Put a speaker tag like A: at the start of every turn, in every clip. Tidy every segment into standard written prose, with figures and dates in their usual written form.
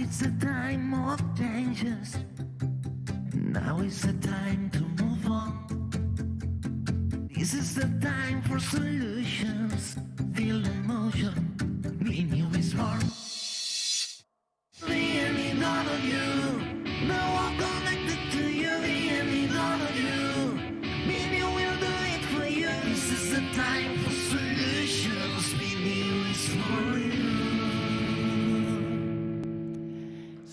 A: it's a time of changes. Now is the time to move on. This is the time for solutions. Feel the motion. Be new is born. The any none of you. No one connected to you. The any none of you. Be new will do it for you. This is the time for solutions. Be new is for you.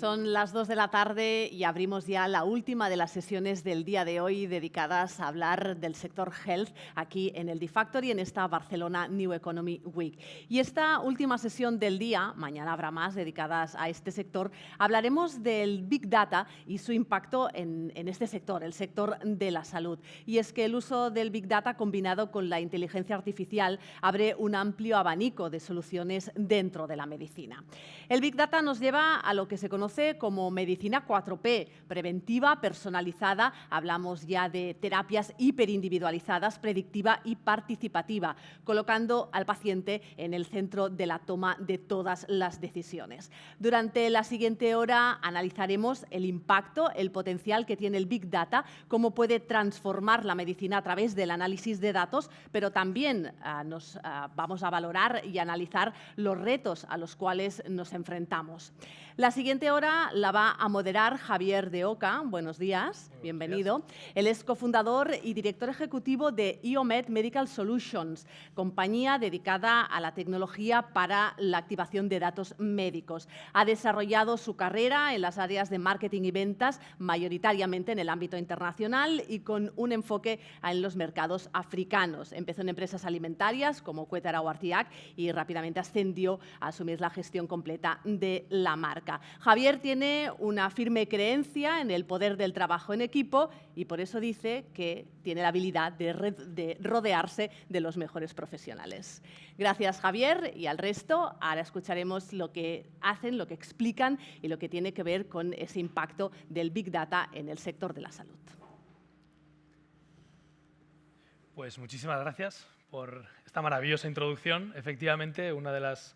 B: Son las 2 de la tarde y abrimos ya la última de las sesiones del día de hoy dedicadas a hablar del sector health aquí en el D-Factory, en esta Barcelona New Economy Week. Y esta última sesión del día, mañana habrá más dedicadas a este sector, hablaremos del Big Data y su impacto en este sector, el sector de la salud. Y es que el uso del Big Data combinado con la inteligencia artificial abre un amplio abanico de soluciones dentro de la medicina. El Big Data nos lleva a lo que se conoce como medicina 4P, preventiva, personalizada, hablamos ya de terapias hiperindividualizadas, predictiva y participativa, colocando al paciente en el centro de la toma de todas las decisiones. Durante la siguiente hora analizaremos el impacto, el potencial que tiene el Big Data, cómo puede transformar la medicina a través del análisis de datos, pero también vamos a valorar y analizar los retos a los cuales nos enfrentamos. La siguiente hora la va a moderar Javier de Oca. Buenos días, bienvenido. Él es cofundador y director ejecutivo de IOMED Medical Solutions, compañía dedicada a la tecnología para la activación de datos médicos. Ha desarrollado su carrera en las áreas de marketing y ventas, mayoritariamente en el ámbito internacional y con un enfoque en los mercados africanos. Empezó en empresas alimentarias como Cuétara o Artiac y rápidamente ascendió a asumir la gestión completa de la marca. Javier tiene una firme creencia en el poder del trabajo en equipo y por eso dice que tiene la habilidad de rodearse de los mejores profesionales. Gracias, Javier, y al resto ahora escucharemos lo que hacen, lo que explican y lo que tiene que ver con ese impacto del Big Data en el sector de la salud.
C: Pues muchísimas gracias por esta maravillosa introducción. Efectivamente, una de las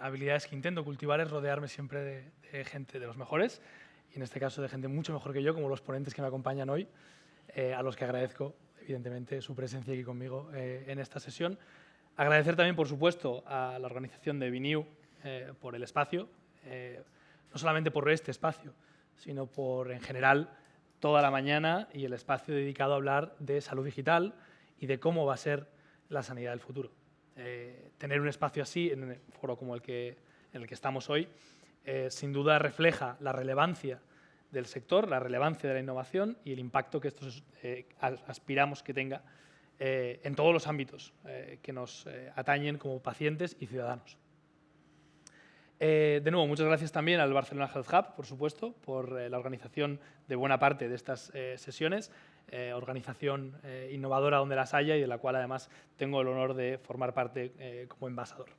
C: habilidades que intento cultivar es rodearme siempre de gente de los mejores y en este caso de gente mucho mejor que yo, como los ponentes que me acompañan hoy, a los que agradezco evidentemente su presencia aquí conmigo en esta sesión. Agradecer también, por supuesto, a la organización de BNew por el espacio, no solamente por este espacio, sino por, en general, toda la mañana y el espacio dedicado a hablar de salud digital y de cómo va a ser la sanidad del futuro. Tener un espacio así en un foro como en el que estamos hoy, sin duda refleja la relevancia del sector, la relevancia de la innovación y el impacto que estos aspiramos que tenga en todos los ámbitos que nos atañen como pacientes y ciudadanos. De nuevo, muchas gracias también al Barcelona Health Hub, por supuesto, por la organización de buena parte de estas sesiones, organización innovadora donde las haya y de la cual además tengo el honor de formar parte como embajador.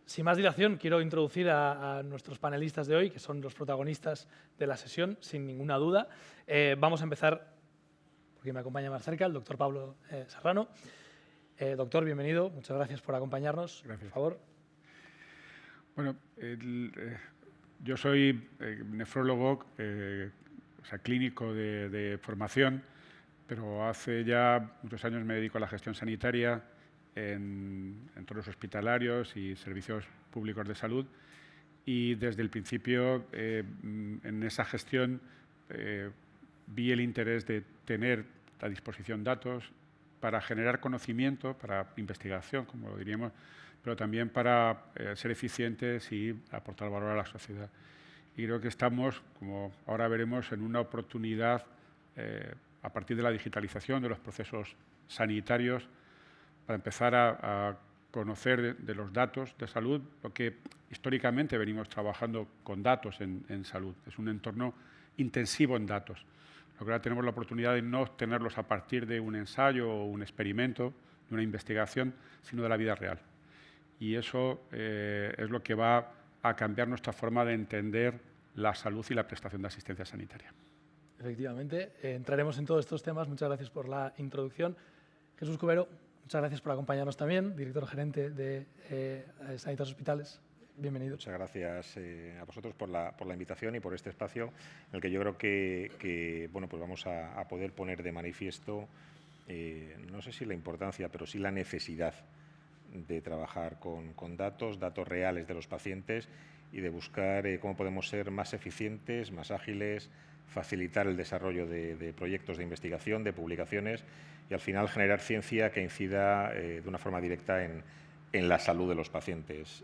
C: Sin más dilación, quiero introducir a nuestros panelistas de hoy, que son los protagonistas de la sesión, sin ninguna duda. Vamos a empezar, porque me acompaña más cerca, el doctor Pablo Serrano. Doctor, bienvenido, muchas gracias por acompañarnos.
D: Gracias.
C: Por favor.
D: Bueno, yo soy nefrólogo, o sea, clínico de formación, pero hace ya muchos años me dedico a la gestión sanitaria en entornos hospitalarios y servicios públicos de salud. Y desde el principio, en esa gestión, vi el interés de tener a disposición datos para generar conocimiento, para investigación, como lo diríamos, pero también para ser eficientes y aportar valor a la sociedad. Y creo que estamos, como ahora veremos, en una oportunidad a partir de la digitalización de los procesos sanitarios para empezar a conocer de los datos de salud, lo que históricamente venimos trabajando con datos en salud. Es un entorno intensivo en datos. Lo que ahora tenemos la oportunidad de no obtenerlos a partir de un ensayo o un experimento, de una investigación, sino de la vida real. Y eso es lo que va a cambiar nuestra forma de entender la salud y la prestación de asistencia sanitaria.
C: Efectivamente, entraremos en todos estos temas. Muchas gracias por la introducción. Jesús Cubero, muchas gracias por acompañarnos también, director gerente de Sanitas Hospitales. bienvenido.
E: Muchas gracias a vosotros por la invitación y por este espacio en el que yo creo que bueno, pues vamos a poder poner de manifiesto, no sé si la importancia, pero sí la necesidad de trabajar con datos reales de los pacientes y de buscar cómo podemos ser más eficientes, más ágiles, facilitar el desarrollo de proyectos de investigación, de publicaciones y al final generar ciencia que incida de una forma directa en la salud de los pacientes.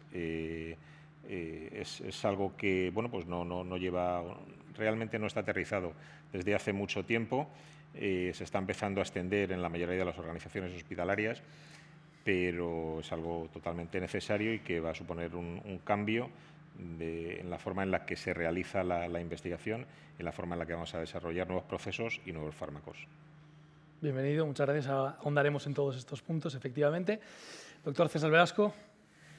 E: Es algo que bueno, pues no lleva, realmente no está aterrizado desde hace mucho tiempo, se está empezando a extender en la mayoría de las organizaciones hospitalarias, pero es algo totalmente necesario y que va a suponer un cambio en la forma en la que se realiza la investigación, en la forma en la que vamos a desarrollar nuevos procesos y nuevos fármacos.
C: Bienvenido, muchas gracias. Ahondaremos en todos estos puntos, efectivamente. Doctor César Velasco,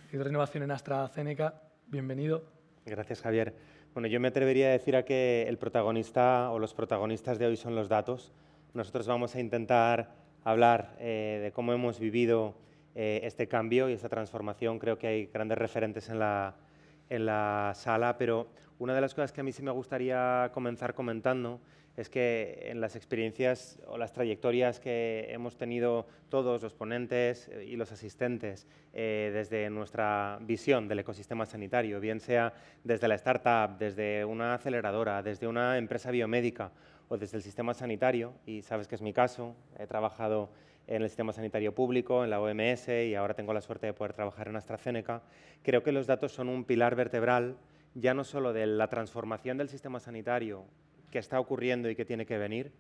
C: director de innovación en AstraZeneca, bienvenido.
F: Gracias, Javier. Bueno, yo me atrevería a decir que el protagonista o los protagonistas de hoy son los datos. Nosotros vamos a intentar hablar de cómo hemos vivido este cambio y esta transformación. Creo que hay grandes referentes en la sala, pero una de las cosas que a mí sí me gustaría comenzar comentando es que en las experiencias o las trayectorias que hemos tenido todos los ponentes y los asistentes desde nuestra visión del ecosistema sanitario, bien sea desde la startup, desde una aceleradora, desde una empresa biomédica o desde el sistema sanitario, y sabes que es mi caso, he trabajado en el sistema sanitario público, en la OMS y ahora tengo la suerte de poder trabajar en AstraZeneca, creo que los datos son un pilar vertebral ya no solo de la transformación del sistema sanitario que está ocurriendo y que tiene que venir,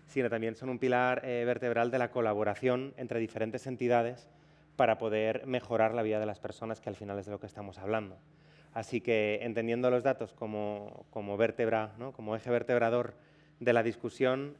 F: sino también son un pilar vertebral de la colaboración entre diferentes entidades para poder mejorar la vida de las personas, que al final es de lo que estamos hablando. Así que, entendiendo los datos como vértebra, ¿no?, como eje vertebrador de la discusión,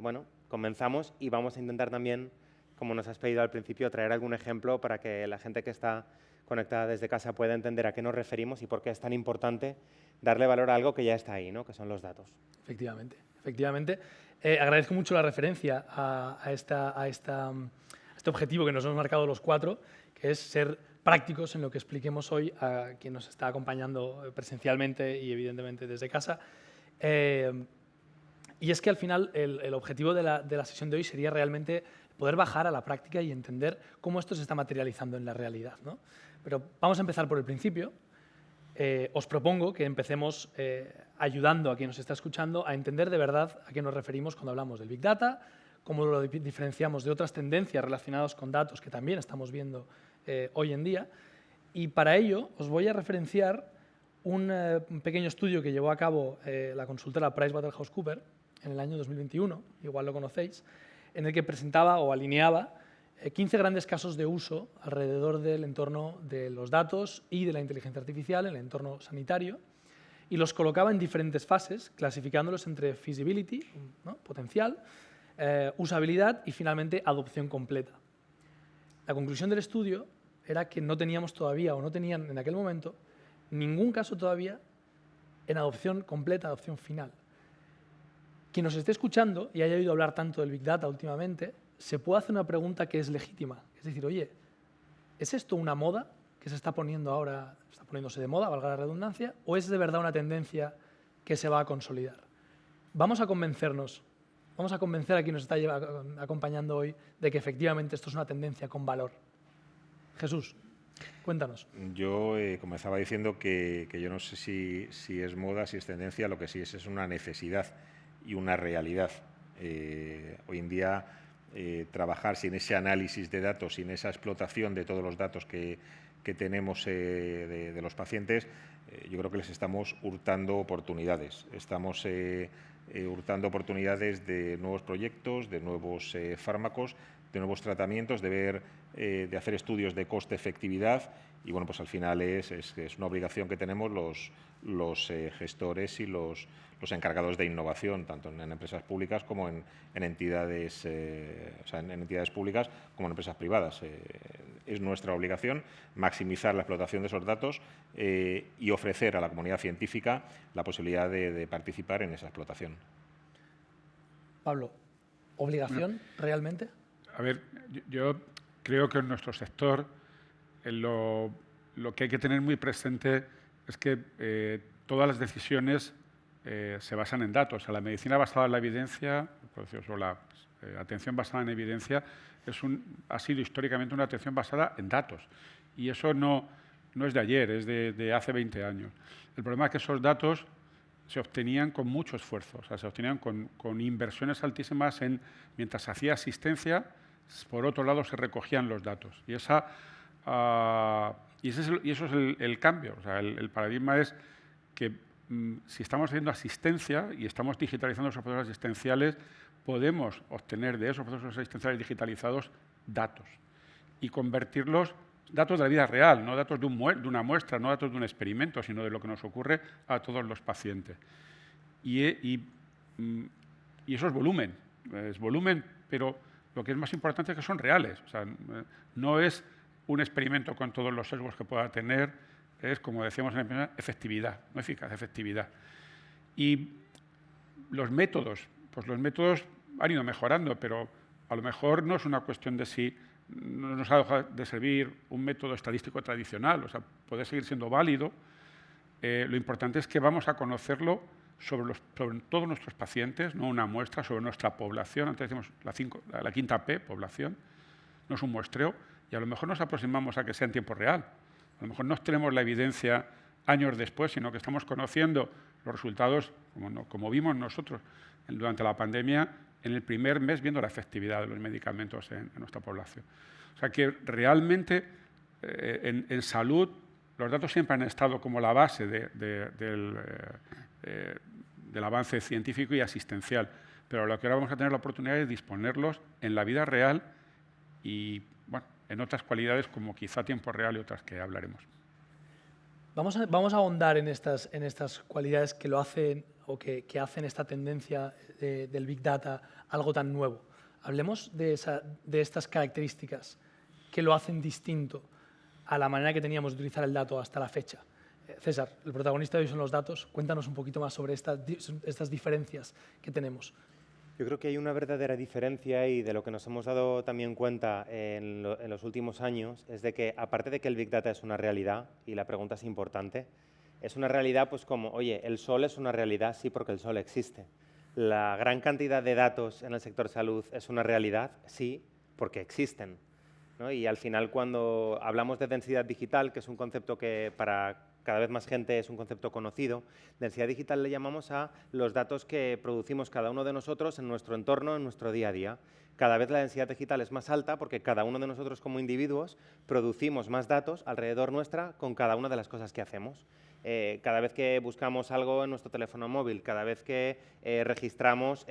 F: bueno, comenzamos y vamos a intentar también, como nos has pedido al principio, traer algún ejemplo para que la gente que está conectada desde casa pueda entender a qué nos referimos y por qué es tan importante darle valor a algo que ya está ahí, ¿no?, que son los datos.
C: Efectivamente, efectivamente. Agradezco mucho la referencia a este objetivo que nos hemos marcado los cuatro, que es ser prácticos en lo que expliquemos hoy a quien nos está acompañando presencialmente y evidentemente desde casa. Y es que al final el objetivo de la sesión de hoy sería realmente poder bajar a la práctica y entender cómo esto se está materializando en la realidad, ¿no? Pero vamos a empezar por el principio. Os propongo que empecemos ayudando a quien nos está escuchando a entender de verdad a qué nos referimos cuando hablamos del Big Data, cómo lo diferenciamos de otras tendencias relacionadas con datos que también estamos viendo hoy en día. Y para ello os voy a referenciar un pequeño estudio que llevó a cabo la consultora PricewaterhouseCoopers en el año 2021, igual lo conocéis, en el que presentaba o alineaba 15 grandes casos de uso alrededor del entorno de los datos y de la inteligencia artificial en el entorno sanitario, y los colocaba en diferentes fases, clasificándolos entre feasibility, ¿no?, potencial, usabilidad y finalmente adopción completa. La conclusión del estudio era que no teníamos todavía, o no tenían en aquel momento, ningún caso todavía en adopción completa, adopción final. Quien nos esté escuchando y haya oído hablar tanto del Big Data últimamente, se puede hacer una pregunta que es legítima. Es decir, oye, ¿es esto una moda que se está poniendo ahora, está poniéndose de moda, valga la redundancia, o es de verdad una tendencia que se va a consolidar? Vamos a convencernos, vamos a convencer a quien nos está acompañando hoy de que efectivamente esto es una tendencia con valor. Jesús, cuéntanos.
E: Yo comenzaba diciendo que yo no sé si es moda, si es tendencia, lo que sí es una necesidad y una realidad. Hoy en día trabajar sin ese análisis de datos, sin esa explotación de todos los datos que tenemos de los pacientes, yo creo que les estamos hurtando oportunidades. Estamos hurtando oportunidades de nuevos proyectos, de nuevos fármacos, de nuevos tratamientos, de hacer estudios de coste-efectividad, y bueno, pues al final es una obligación que tenemos los gestores y los encargados de innovación, tanto en empresas públicas como en entidades, en entidades públicas como en empresas privadas. Es nuestra obligación maximizar la explotación de esos datos y ofrecer a la comunidad científica la posibilidad de participar en esa explotación.
C: Pablo, ¿obligación realmente?
D: A ver, yo creo que en nuestro sector lo lo que hay que tener muy presente es que todas las decisiones se basan en datos. O sea, la medicina basada en la evidencia, o la atención basada en evidencia, ha sido históricamente una atención basada en datos. Y eso no es de ayer, es de hace 20 años. El problema es que esos datos se obtenían con mucho esfuerzo, o sea, se obtenían con inversiones altísimas mientras se hacía asistencia, por otro lado se recogían los datos. Y eso es el cambio. O sea, el paradigma es que si estamos haciendo asistencia y estamos digitalizando esos procesos asistenciales, podemos obtener de esos procesos asistenciales digitalizados datos y convertirlos, datos de la vida real, no datos de una muestra, no datos de un experimento, sino de lo que nos ocurre a todos los pacientes. Y eso es volumen, pero lo que es más importante es que son reales. O sea, no es un experimento con todos los sesgos que pueda tener, es, como decíamos en la primera, efectividad, no eficacia, efectividad. Y los métodos, pues los métodos han ido mejorando, pero a lo mejor no es una cuestión de si no nos ha dejado de servir un método estadístico tradicional, o sea, puede seguir siendo válido. Lo importante es que vamos a conocerlo sobre todos nuestros pacientes, no una muestra, sobre nuestra población. Antes decimos la quinta P, población, no es un muestreo, y a lo mejor nos aproximamos a que sea en tiempo real. A lo mejor no tenemos la evidencia años después, sino que estamos conociendo los resultados, como vimos nosotros durante la pandemia, en el primer mes viendo la efectividad de los medicamentos en nuestra población. O sea que realmente en salud los datos siempre han estado como la base del avance científico y asistencial, pero lo que ahora vamos a tener la oportunidad es disponerlos en la vida real y bueno, en otras cualidades como quizá tiempo real y otras que hablaremos.
C: Vamos a ahondar en estas cualidades que lo hacen o que hacen esta tendencia del Big Data algo tan nuevo. Hablemos de estas características que lo hacen distinto a la manera que teníamos de utilizar el dato hasta la fecha. César, el protagonista de hoy son los datos. Cuéntanos un poquito más sobre estas diferencias que tenemos.
F: Yo creo que hay una verdadera diferencia y de lo que nos hemos dado también cuenta en los últimos años es de que, aparte de que el Big Data es una realidad, y la pregunta es importante, es una realidad pues como, oye, el sol es una realidad, sí, porque el sol existe. La gran cantidad de datos en el sector salud es una realidad, sí, porque existen, ¿no? Y al final, cuando hablamos de densidad digital, que es un concepto que para cada vez más gente es un concepto conocido, densidad digital le llamamos a los datos que producimos cada uno de nosotros en nuestro entorno, en nuestro día a día. Cada vez la densidad digital es más alta porque cada uno de nosotros como individuos producimos más datos alrededor nuestra con cada una de las cosas que hacemos. Cada vez que buscamos algo en nuestro teléfono móvil, cada vez que registramos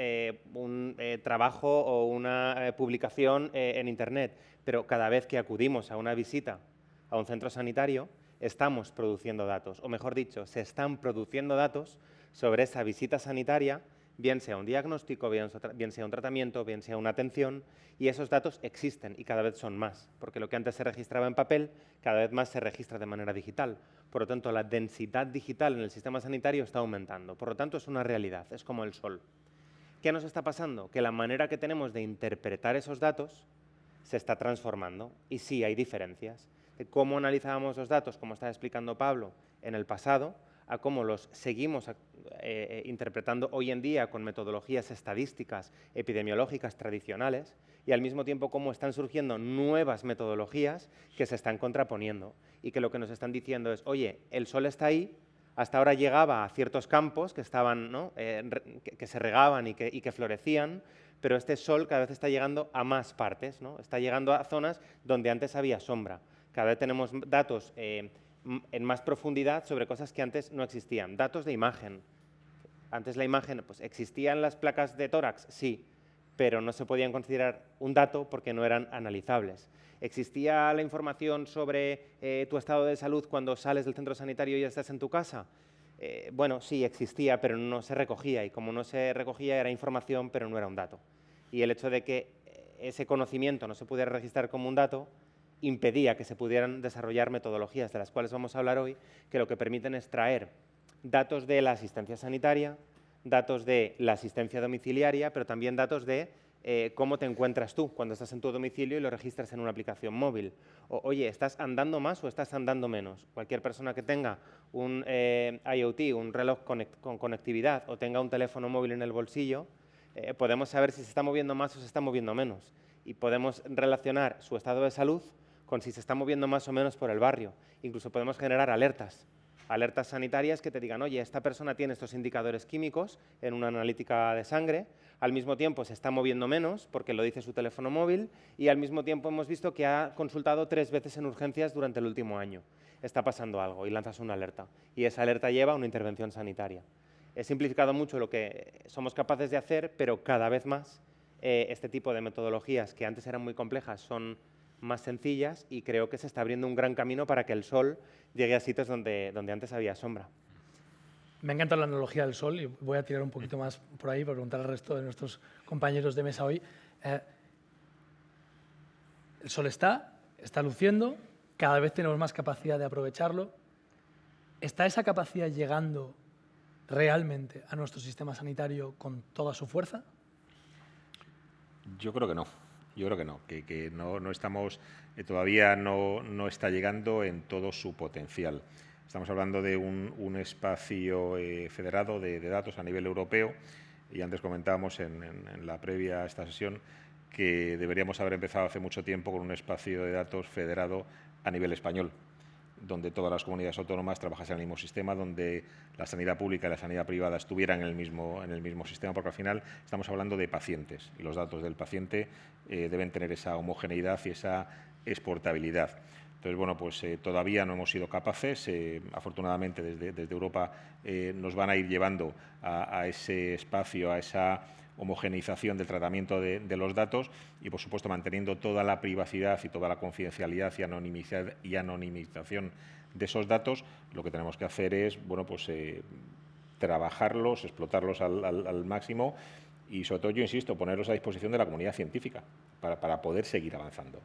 F: un trabajo o una publicación en Internet, pero cada vez que acudimos a una visita a un centro sanitario, estamos produciendo datos, o mejor dicho, se están produciendo datos sobre esa visita sanitaria, bien sea un diagnóstico, bien sea un tratamiento, bien sea una atención, y esos datos existen y cada vez son más, porque lo que antes se registraba en papel, cada vez más se registra de manera digital. Por lo tanto, la densidad digital en el sistema sanitario está aumentando. Por lo tanto, es una realidad, es como el sol. ¿Qué nos está pasando? Que la manera que tenemos de interpretar esos datos se está transformando, y sí hay diferencias. Cómo analizábamos los datos, como estaba explicando Pablo, en el pasado, a cómo los seguimos interpretando hoy en día con metodologías estadísticas, epidemiológicas tradicionales, y al mismo tiempo cómo están surgiendo nuevas metodologías que se están contraponiendo y que lo que nos están diciendo es, oye, el sol está ahí, hasta ahora llegaba a ciertos campos que estaban, ¿no? que se regaban y que florecían, pero este sol cada vez está llegando a más partes, ¿no? Está llegando a zonas donde antes había sombra. Cada vez tenemos datos en más profundidad sobre cosas que antes no existían. Datos de imagen. Antes la imagen, pues existían las placas de tórax, sí, pero no se podían considerar un dato porque no eran analizables. ¿Existía la información sobre tu estado de salud cuando sales del centro sanitario y ya estás en tu casa? Bueno, sí, existía, pero no se recogía, y como no se recogía era información, pero no era un dato. Y el hecho de que ese conocimiento no se pudiera registrar como un dato impedía que se pudieran desarrollar metodologías de las cuales vamos a hablar hoy, que lo que permiten es traer datos de la asistencia sanitaria, datos de la asistencia domiciliaria, pero también datos de cómo te encuentras tú cuando estás en tu domicilio y lo registras en una aplicación móvil. O, oye, ¿estás andando más o estás andando menos? Cualquier persona que tenga un IoT, un reloj con conectividad, o tenga un teléfono móvil en el bolsillo, podemos saber si se está moviendo más o se está moviendo menos. Y podemos relacionar su estado de salud con si se está moviendo más o menos por el barrio. Incluso podemos generar alertas sanitarias que te digan, oye, esta persona tiene estos indicadores químicos en una analítica de sangre, al mismo tiempo se está moviendo menos porque lo dice su teléfono móvil y al mismo tiempo hemos visto que ha consultado 3 veces en urgencias durante el último año. Está pasando algo y lanzas una alerta y esa alerta lleva a una intervención sanitaria. He simplificado mucho lo que somos capaces de hacer, pero cada vez más este tipo de metodologías que antes eran muy complejas son más sencillas y creo que se está abriendo un gran camino para que el sol llegue a sitios donde antes había sombra.
C: Me encanta la analogía del sol y voy a tirar un poquito más por ahí para preguntar al resto de nuestros compañeros de mesa hoy. El sol está luciendo, cada vez tenemos más capacidad de aprovecharlo. ¿Está esa capacidad llegando realmente a nuestro sistema sanitario con toda su fuerza?
E: Yo creo que no. Yo creo que no, que no estamos, todavía no está llegando en todo su potencial. Estamos hablando de un espacio federado de datos a nivel europeo y antes comentábamos en la previa a esta sesión que deberíamos haber empezado hace mucho tiempo con un espacio de datos federado a nivel español, donde todas las comunidades autónomas trabajasen en el mismo sistema, donde la sanidad pública y la sanidad privada estuvieran en el mismo sistema, porque al final estamos hablando de pacientes y los datos del paciente deben tener esa homogeneidad y esa exportabilidad. Entonces, bueno, pues todavía no hemos sido capaces. Afortunadamente, desde Europa nos van a ir llevando a ese espacio, a esa homogeneización del tratamiento de los datos y, por supuesto, manteniendo toda la privacidad y toda la confidencialidad y anonimización de esos datos. Lo que tenemos que hacer es, bueno, pues trabajarlos, explotarlos al máximo y, sobre todo, yo insisto, ponerlos a disposición de la comunidad científica para poder seguir avanzando.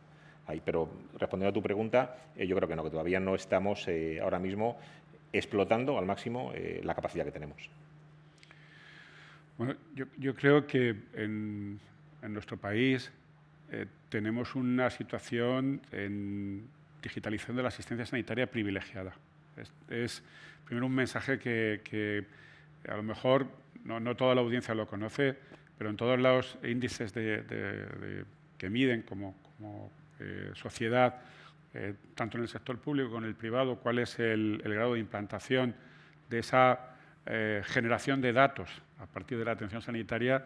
E: Ahí, pero respondiendo a tu pregunta, yo creo que no, que todavía no estamos ahora mismo explotando al máximo la capacidad que tenemos.
D: Bueno, yo creo que en nuestro país tenemos una situación en digitalización de la asistencia sanitaria privilegiada. Es primero un mensaje que a lo mejor no toda la audiencia lo conoce, pero en todos los índices que miden como sociedad, tanto en el sector público como en el privado, cuál es el grado de implantación de esa generación de datos a partir de la atención sanitaria,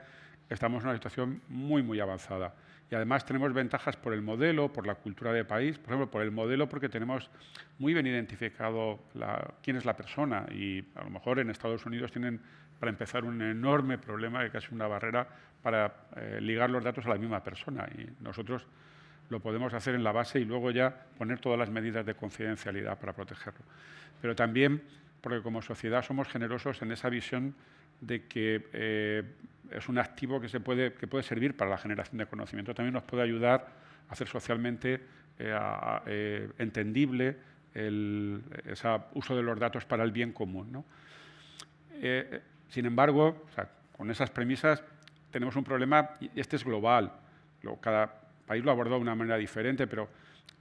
D: estamos en una situación muy avanzada. Y además tenemos ventajas por el modelo, por la cultura de país, por ejemplo, por el modelo porque tenemos muy bien identificado quién es la persona y a lo mejor en Estados Unidos tienen, para empezar, un enorme problema de casi una barrera para ligar los datos a la misma persona y nosotros lo podemos hacer en la base y luego ya poner todas las medidas de confidencialidad para protegerlo. Pero también porque como sociedad somos generosos en esa visión de que es un activo que puede servir para la generación de conocimiento. También nos puede ayudar a hacer socialmente entendible ese uso de los datos para el bien común, ¿no? Sin embargo, o sea, con esas premisas tenemos un problema y este es global. Cada país lo ha abordado de una manera diferente, pero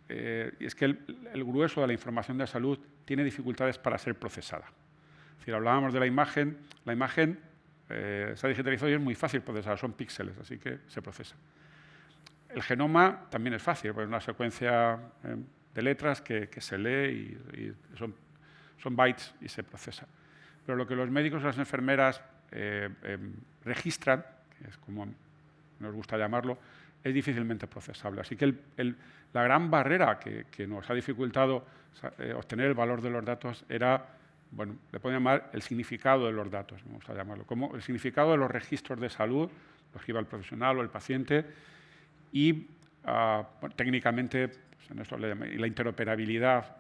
D: es que el grueso de la información de salud tiene dificultades para ser procesada. Es decir, hablábamos de la imagen se ha digitalizado y es muy fácil procesar, son píxeles, así que se procesa. El genoma también es fácil, porque es una secuencia de letras que se lee y son bytes y se procesa. Pero lo que los médicos y las enfermeras registran, que es como nos gusta llamarlo, es difícilmente procesable. Así que la gran barrera que nos ha dificultado obtener el valor de los datos era, bueno, le pueden llamar el significado de los datos, me gusta llamarlo, como el significado de los registros de salud, los que lleva el profesional o el paciente, y bueno, técnicamente pues en esto la interoperabilidad,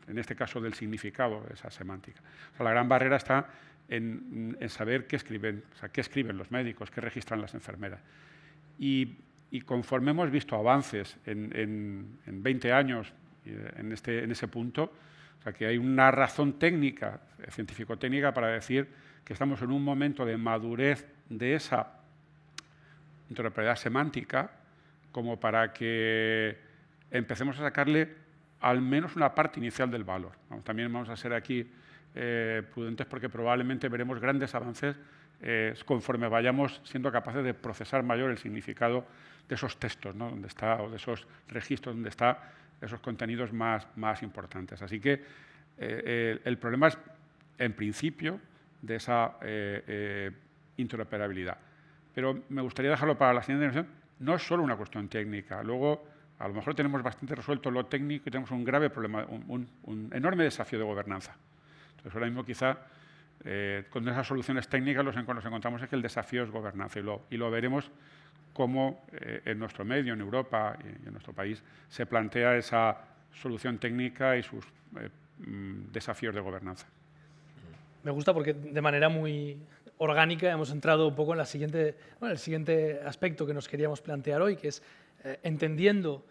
D: en este caso del significado de esa semántica. O sea, la gran barrera está en saber qué escriben, o sea, qué escriben los médicos, qué registran las enfermeras. Y conforme hemos visto avances en 20 años en ese punto, o sea, que hay una razón técnica, científico-técnica, para decir que estamos en un momento de madurez de esa interoperabilidad semántica como para que empecemos a sacarle al menos una parte inicial del valor. También vamos a ser aquí prudentes porque probablemente veremos grandes avances conforme vayamos siendo capaces de procesar mayor el significado de esos textos, ¿no? Donde está, o de esos registros donde están esos contenidos más importantes. Así que el problema es, en principio, de esa interoperabilidad. Pero me gustaría dejarlo para la siguiente generación. No es solo una cuestión técnica. Luego, a lo mejor tenemos bastante resuelto lo técnico y tenemos un grave problema, un enorme desafío de gobernanza. Entonces, ahora mismo quizá con esas soluciones técnicas nos encontramos es que el desafío es gobernanza y lo veremos cómo en nuestro medio, en Europa y en nuestro país, se plantea esa solución técnica y sus desafíos de gobernanza.
C: Me gusta porque de manera muy orgánica hemos entrado un poco en el siguiente aspecto que nos queríamos plantear hoy, que es entendiendo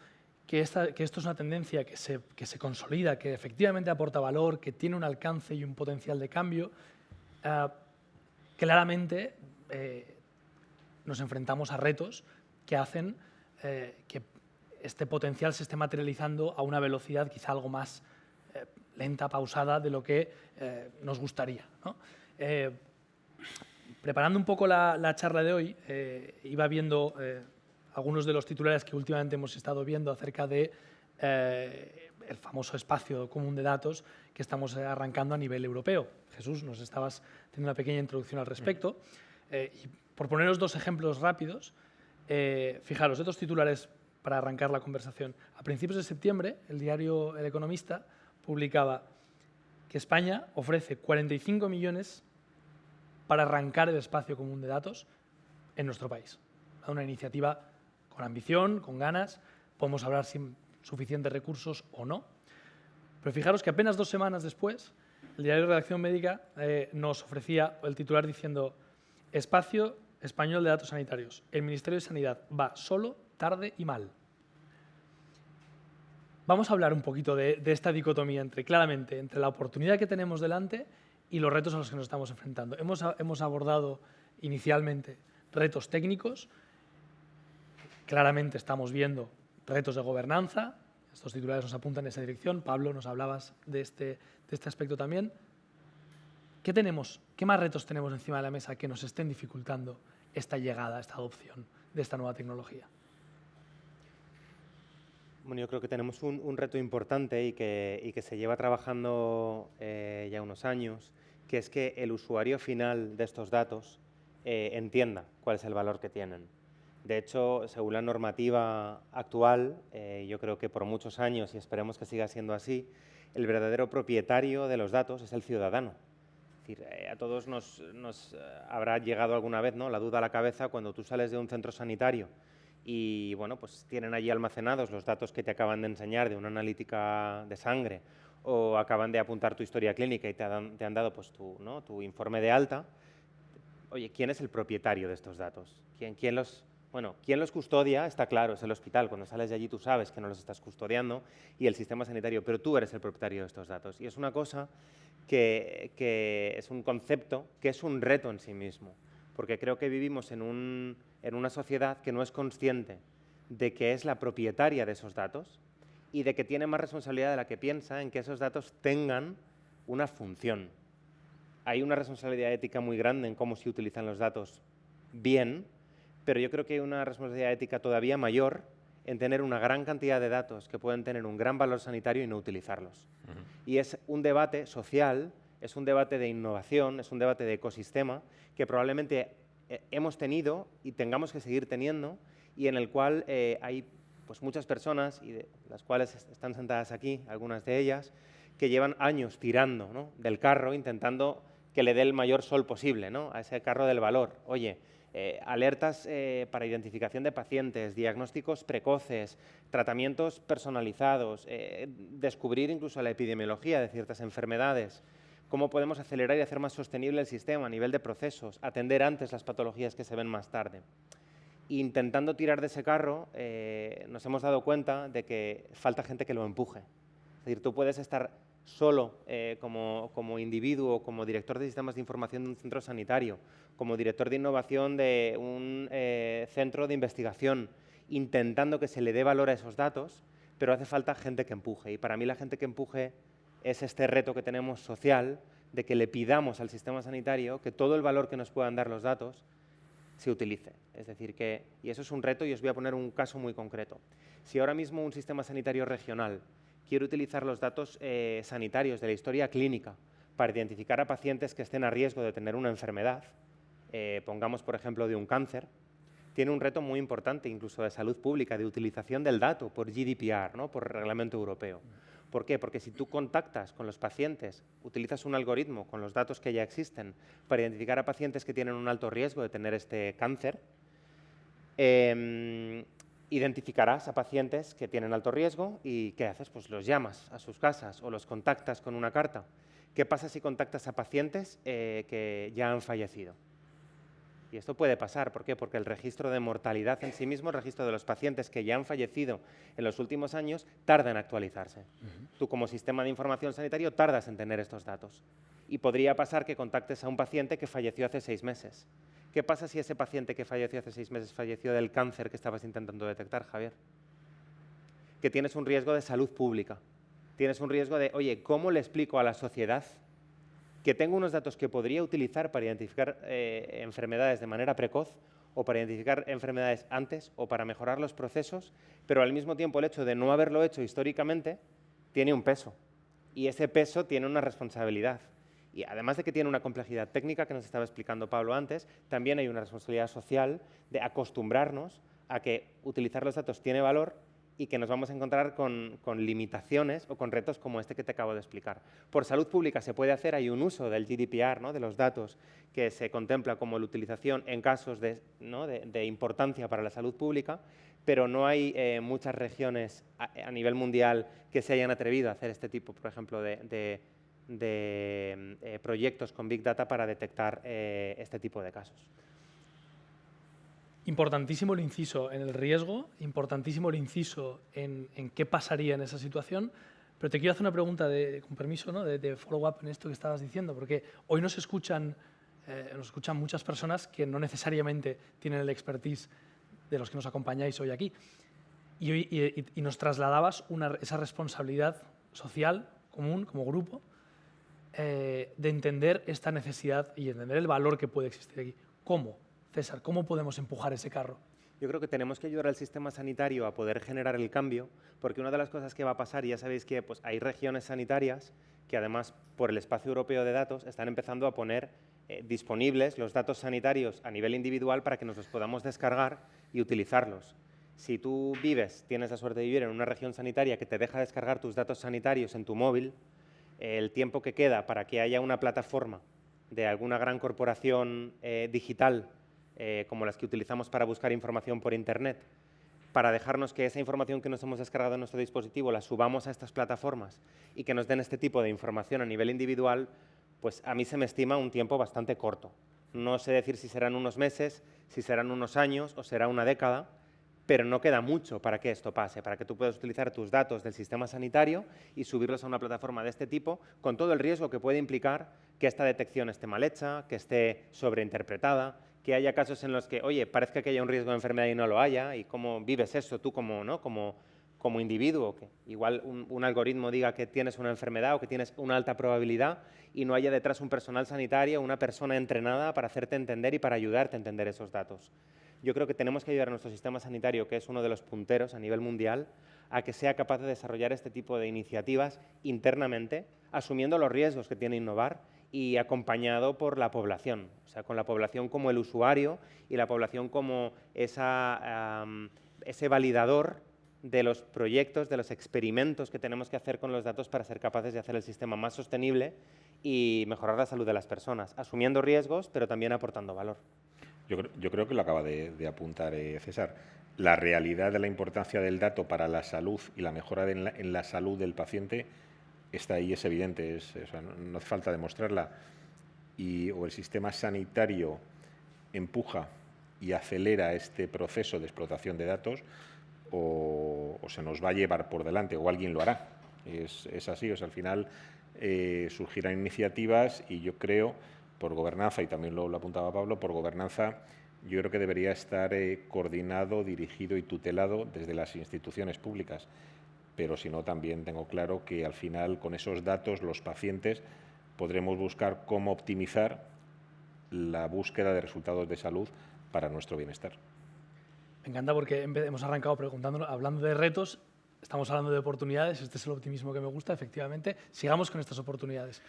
C: que esto es una tendencia que se consolida, que efectivamente aporta valor, que tiene un alcance y un potencial de cambio. Claramente nos enfrentamos a retos que hacen que este potencial se esté materializando a una velocidad quizá algo más lenta, pausada de lo que nos gustaría, ¿no? Preparando un poco la charla de hoy, iba viendo algunos de los titulares que últimamente hemos estado viendo acerca de el famoso espacio común de datos que estamos arrancando a nivel europeo. Jesús, nos estabas teniendo una pequeña introducción al respecto. Y por poneros dos ejemplos rápidos, fijaros, estos titulares para arrancar la conversación. A principios de septiembre, el diario El Economista publicaba que España ofrece 45 millones para arrancar el espacio común de datos en nuestro país. Una iniciativa con ambición, con ganas, podemos hablar sin suficientes recursos o no. Pero fijaros que apenas 2 semanas después, el diario Redacción Médica nos ofrecía el titular diciendo: Espacio español de datos sanitarios. El Ministerio de Sanidad va solo, tarde y mal. Vamos a hablar un poquito de esta dicotomía claramente entre la oportunidad que tenemos delante y los retos a los que nos estamos enfrentando. Hemos abordado inicialmente retos técnicos. Claramente estamos viendo retos de gobernanza. Estos titulares nos apuntan en esa dirección. Pablo, nos hablabas de este aspecto también. ¿Qué tenemos? ¿Qué más retos tenemos encima de la mesa que nos estén dificultando esta llegada, esta adopción de esta nueva tecnología?
F: Bueno, yo creo que tenemos un reto importante y que se lleva trabajando ya unos años, que es que el usuario final de estos datos entienda cuál es el valor que tienen. De hecho, según la normativa actual, yo creo que por muchos años, y esperemos que siga siendo así, el verdadero propietario de los datos es el ciudadano. Es decir, a todos nos habrá llegado alguna vez, ¿no?, la duda a la cabeza cuando tú sales de un centro sanitario y bueno, pues tienen allí almacenados los datos que te acaban de enseñar de una analítica de sangre o acaban de apuntar tu historia clínica y te han dado pues, tu informe de alta. Oye, ¿quién es el propietario de estos datos? ¿Quién los custodia? Está claro, es el hospital. Cuando sales de allí tú sabes que no los estás custodiando y el sistema sanitario, pero tú eres el propietario de estos datos. Y es una cosa que es un concepto que es un reto en sí mismo, porque creo que vivimos en una sociedad que no es consciente de que es la propietaria de esos datos y de que tiene más responsabilidad de la que piensa en que esos datos tengan una función. Hay una responsabilidad ética muy grande en cómo se utilizan los datos bien, pero yo creo que hay una responsabilidad ética todavía mayor en tener una gran cantidad de datos que pueden tener un gran valor sanitario y no utilizarlos. Y es un debate social, es un debate de innovación, es un debate de ecosistema que probablemente hemos tenido y tengamos que seguir teniendo y en el cual hay pues, muchas personas, y de las cuales están sentadas aquí, algunas de ellas, que llevan años tirando, ¿no?, del carro, intentando que le dé el mayor sol posible, ¿no?, a ese carro del valor. Oye, alertas para identificación de pacientes, diagnósticos precoces, tratamientos personalizados, descubrir incluso la epidemiología de ciertas enfermedades, cómo podemos acelerar y hacer más sostenible el sistema a nivel de procesos, atender antes las patologías que se ven más tarde. Intentando tirar de ese carro, nos hemos dado cuenta de que falta gente que lo empuje. Es decir, tú puedes estar solo como individuo, como director de sistemas de información de un centro sanitario, como director de innovación de un centro de investigación, intentando que se le dé valor a esos datos, pero hace falta gente que empuje. Y para mí la gente que empuje es este reto que tenemos social de que le pidamos al sistema sanitario que todo el valor que nos puedan dar los datos se utilice. Es decir, y eso es un reto, y os voy a poner un caso muy concreto. Si ahora mismo un sistema sanitario regional quiere utilizar los datos sanitarios de la historia clínica para identificar a pacientes que estén a riesgo de tener una enfermedad, pongamos por ejemplo de un cáncer, tiene un reto muy importante, incluso de salud pública, de utilización del dato por GDPR, ¿no? Por reglamento europeo. ¿Por qué? Porque si tú contactas con los pacientes, utilizas un algoritmo con los datos que ya existen para identificar a pacientes que tienen un alto riesgo de tener este cáncer, identificarás a pacientes que tienen alto riesgo y ¿qué haces? Pues los llamas a sus casas o los contactas con una carta. ¿Qué pasa si contactas a pacientes que ya han fallecido? Y esto puede pasar, ¿por qué? Porque el registro de mortalidad en sí mismo, el registro de los pacientes que ya han fallecido en los últimos años, tarda en actualizarse. Tú como sistema de información sanitario tardas en tener estos datos. Y podría pasar que contactes a un paciente que falleció hace 6 meses. ¿Qué pasa si ese paciente que falleció hace 6 meses falleció del cáncer que estabas intentando detectar, Javier? Que tienes un riesgo de salud pública. Tienes un riesgo de, oye, ¿cómo le explico a la sociedad que tengo unos datos que podría utilizar para identificar enfermedades de manera precoz o para identificar enfermedades antes o para mejorar los procesos, pero al mismo tiempo el hecho de no haberlo hecho históricamente tiene un peso y ese peso tiene una responsabilidad. Y además de que tiene una complejidad técnica que nos estaba explicando Pablo antes, también hay una responsabilidad social de acostumbrarnos a que utilizar los datos tiene valor y que nos vamos a encontrar con limitaciones o con retos como este que te acabo de explicar. Por salud pública se puede hacer, hay un uso del GDPR, ¿no? De los datos que se contempla como la utilización en casos de importancia para la salud pública, pero no hay muchas regiones a nivel mundial que se hayan atrevido a hacer este tipo, por ejemplo, de proyectos con Big Data para detectar este tipo de casos.
C: Importantísimo el inciso en el riesgo, importantísimo el inciso en qué pasaría en esa situación, pero te quiero hacer una pregunta, con permiso, ¿no? de follow-up en esto que estabas diciendo, porque hoy nos escuchan muchas personas que no necesariamente tienen el expertise de los que nos acompañáis hoy aquí, y nos trasladabas esa responsabilidad social común, como grupo, de entender esta necesidad y entender el valor que puede existir aquí. ¿Cómo? César, ¿cómo podemos empujar ese carro?
F: Yo creo que tenemos que ayudar al sistema sanitario a poder generar el cambio, porque una de las cosas que va a pasar, y ya sabéis que pues, hay regiones sanitarias que además por el espacio europeo de datos están empezando a poner disponibles los datos sanitarios a nivel individual para que nos los podamos descargar y utilizarlos. Si tú tienes la suerte de vivir en una región sanitaria que te deja descargar tus datos sanitarios en tu móvil, el tiempo que queda para que haya una plataforma de alguna gran corporación digital como las que utilizamos para buscar información por Internet, para dejarnos que esa información que nos hemos descargado en nuestro dispositivo la subamos a estas plataformas y que nos den este tipo de información a nivel individual, pues a mí se me estima un tiempo bastante corto. No sé decir si serán unos meses, si serán unos años o será una década, pero no queda mucho para que esto pase, para que tú puedas utilizar tus datos del sistema sanitario y subirlos a una plataforma de este tipo, con todo el riesgo que puede implicar que esta detección esté mal hecha, que esté sobreinterpretada, que haya casos en los que, oye, parezca que haya un riesgo de enfermedad y no lo haya, y cómo vives eso tú como individuo, que igual un algoritmo diga que tienes una enfermedad o que tienes una alta probabilidad y no haya detrás un personal sanitario, una persona entrenada para hacerte entender y para ayudarte a entender esos datos. Yo creo que tenemos que ayudar a nuestro sistema sanitario, que es uno de los punteros a nivel mundial, a que sea capaz de desarrollar este tipo de iniciativas internamente, asumiendo los riesgos que tiene innovar y acompañado por la población, o sea, con la población como el usuario y la población como ese validador de los proyectos, de los experimentos que tenemos que hacer con los datos para ser capaces de hacer el sistema más sostenible y mejorar la salud de las personas, asumiendo riesgos, pero también aportando valor.
E: Yo creo que lo acaba de apuntar César. La realidad de la importancia del dato para la salud y la mejora en la salud del paciente está ahí, es evidente, o sea, no hace falta demostrarla. O el sistema sanitario empuja y acelera este proceso de explotación de datos o se nos va a llevar por delante, o alguien lo hará. Es así, o sea, al final surgirán iniciativas y yo creo, por gobernanza, y también lo apuntaba Pablo, por gobernanza, yo creo que debería estar coordinado, dirigido y tutelado desde las instituciones públicas. Pero si no, también tengo claro que al final, con esos datos, los pacientes podremos buscar cómo optimizar la búsqueda de resultados de salud para nuestro bienestar.
C: Me encanta porque hemos arrancado hablando de retos, estamos hablando de oportunidades, este es el optimismo que me gusta, efectivamente. Sigamos con estas oportunidades.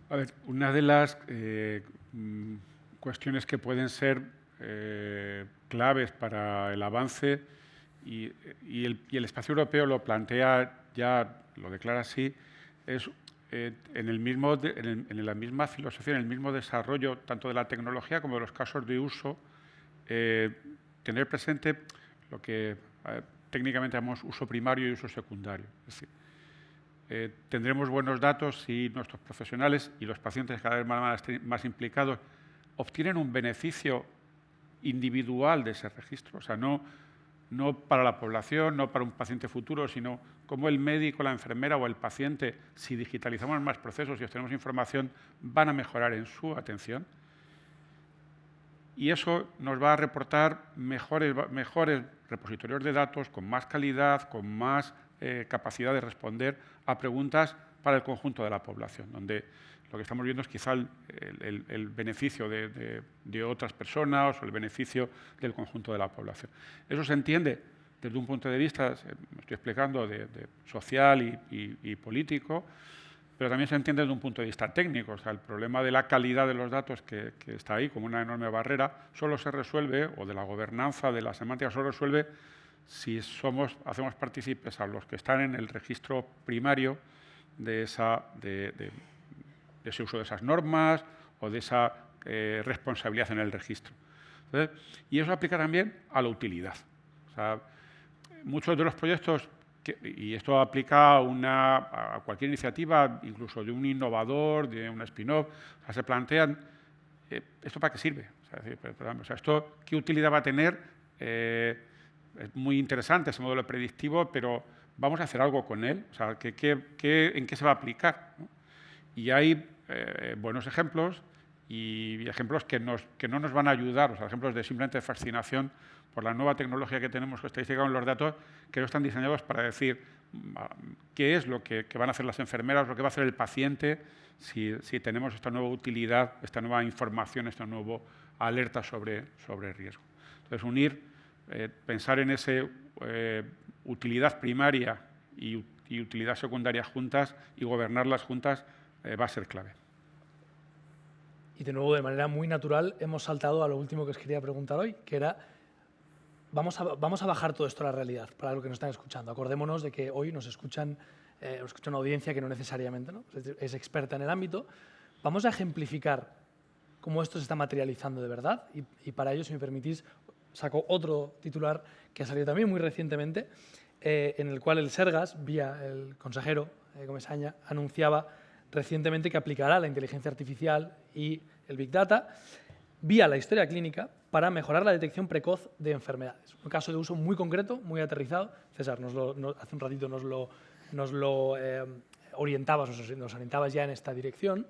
D: A ver, una de las cuestiones que pueden ser claves para el avance, y el espacio europeo lo plantea ya, lo declara así, es en la misma filosofía, en el mismo desarrollo tanto de la tecnología como de los casos de uso, tener presente lo que técnicamente llamamos uso primario y uso secundario. Es decir, tendremos buenos datos si nuestros profesionales y los pacientes cada vez más implicados obtienen un beneficio individual de ese registro, o sea, no para la población, no para un paciente futuro, sino como el médico, la enfermera o el paciente, si digitalizamos más procesos y obtenemos información, van a mejorar en su atención. Y eso nos va a reportar mejores repositorios de datos, con más calidad, con más capacidad de responder a preguntas para el conjunto de la población, donde lo que estamos viendo es quizá el beneficio de otras personas o el beneficio del conjunto de la población. Eso se entiende desde un punto de vista, me estoy explicando, de social y político, pero también se entiende desde un punto de vista técnico. O sea, el problema de la calidad de los datos que está ahí como una enorme barrera solo se resuelve, o de la gobernanza, de la semántica, solo resuelve si hacemos partícipes a los que están en el registro primario de ese uso de esas normas o de esa responsabilidad en el registro. Entonces, y eso aplica también a la utilidad. O sea, muchos de los proyectos, y esto aplica a cualquier iniciativa, incluso de un innovador, de un spin-off, o sea, se plantean, ¿esto para qué sirve? O sea, ¿esto qué utilidad va a tener? Es muy interesante ese modelo predictivo, pero ¿vamos a hacer algo con él? O sea, ¿en qué se va a aplicar? ¿No? Y hay buenos ejemplos y ejemplos que no nos van a ayudar, o sea, ejemplos de simplemente fascinación por la nueva tecnología que tenemos estadística con los datos, que no están diseñados para decir qué es lo que van a hacer las enfermeras, lo que va a hacer el paciente si tenemos esta nueva utilidad, esta nueva información, esta nueva alerta sobre riesgo. Entonces, pensar en esa utilidad primaria y utilidad secundaria juntas y gobernarlas juntas va a ser clave.
C: Y de nuevo, de manera muy natural, hemos saltado a lo último que os quería preguntar hoy, que era, vamos a bajar todo esto a la realidad, para los que nos están escuchando. Acordémonos de que hoy nos escucha una audiencia que no necesariamente, ¿no?, es experta en el ámbito. Vamos a ejemplificar cómo esto se está materializando de verdad y para ello, si me permitís, saco otro titular que ha salido también muy recientemente, en el cual el Sergas, vía el consejero Comesaña, anunciaba recientemente que aplicará la inteligencia artificial y el Big Data vía la historia clínica para mejorar la detección precoz de enfermedades. Un caso de uso muy concreto, muy aterrizado. César, hace un ratito nos lo orientabas ya en esta dirección.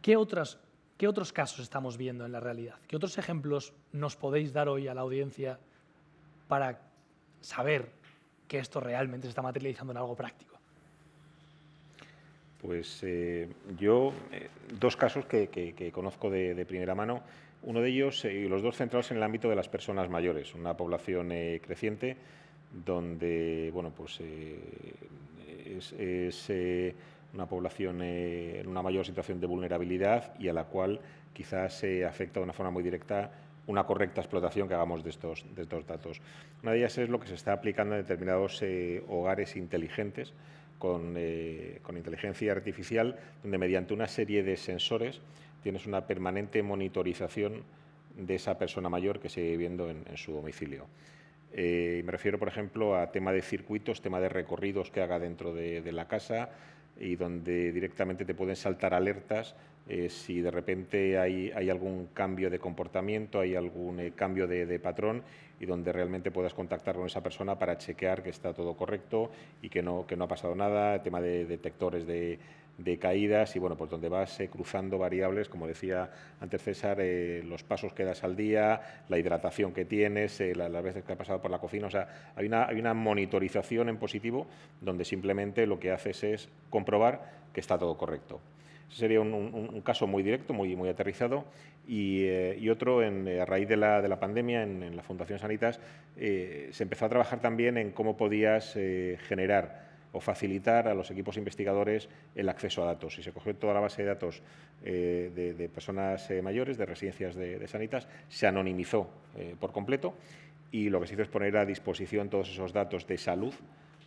C: ¿Qué otros casos estamos viendo en la realidad? ¿Qué otros ejemplos nos podéis dar hoy a la audiencia para saber que esto realmente se está materializando en algo práctico?
E: Pues yo, dos casos que conozco de primera mano. Uno de ellos, y los dos centrados en el ámbito de las personas mayores, una población creciente donde, bueno, pues es una población en una mayor situación de vulnerabilidad y a la cual quizás afecta de una forma muy directa una correcta explotación que hagamos de estos datos. Una de ellas es lo que se está aplicando en determinados hogares inteligentes con inteligencia artificial, donde mediante una serie de sensores tienes una permanente monitorización de esa persona mayor que sigue viviendo en su domicilio. Me refiero, por ejemplo, a tema de circuitos, tema de recorridos que haga dentro de la casa, y donde directamente te pueden saltar alertas si de repente hay algún cambio de comportamiento, hay algún cambio de patrón, y donde realmente puedas contactar con esa persona para chequear que está todo correcto y que no ha pasado nada, el tema de detectores de caídas y, bueno, pues donde vas cruzando variables, como decía antes César, los pasos que das al día, la hidratación que tienes, las veces que has pasado por la cocina. O sea, hay una monitorización en positivo donde simplemente lo que haces es comprobar que está todo correcto. Ese sería un caso muy directo, muy aterrizado. Y otro, a raíz de la pandemia, en la Fundación Sanitas, se empezó a trabajar también en cómo podías generar o facilitar a los equipos investigadores el acceso a datos. Y se cogió toda la base de datos de personas mayores, de residencias de Sanitas, se anonimizó por completo, y lo que se hizo es poner a disposición todos esos datos de salud